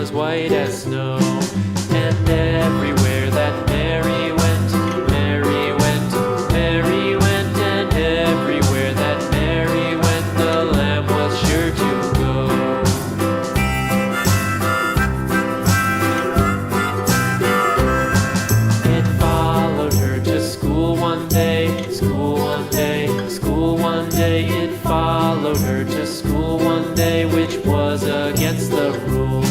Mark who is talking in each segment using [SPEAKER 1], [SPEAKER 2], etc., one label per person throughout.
[SPEAKER 1] was white as snow. And everywhere that Mary went, Mary went, Mary went, and everywhere that Mary went, the lamb was sure to go. It followed her to school one day, school one day, school one day. It followed her to school one day, which was against the rules.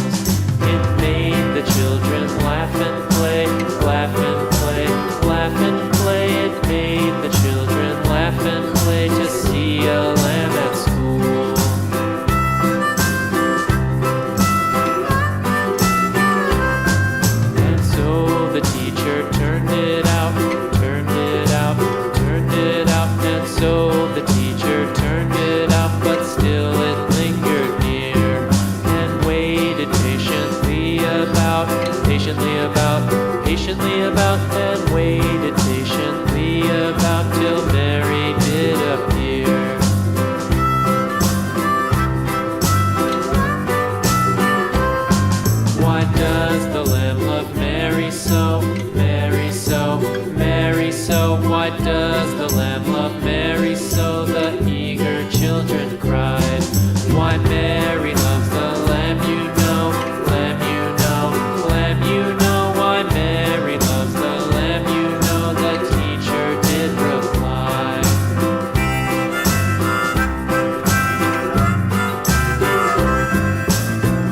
[SPEAKER 1] It made the children laugh and play, laugh and play, laugh and play. It made the children laugh and play to see a lamb at school. And so the teacher turned it out, turned it out, turned it out. And so the teacher turned it out, but still it lingered near and waited patiently about, and waited patiently about till Mary did appear. Why does the lamb love Mary so, Mary so, Mary so? Why does the lamb love Mary so? The eager children cried. Why Mary loves the lamb, you know, lamb, you know, lamb, you know. Why Mary loves the lamb, you know, the teacher did reply.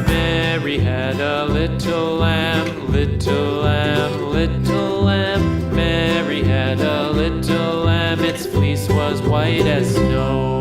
[SPEAKER 1] Mary had a little lamb, little lamb, little lamb. Mary had a little lamb, its fleece was white as snow.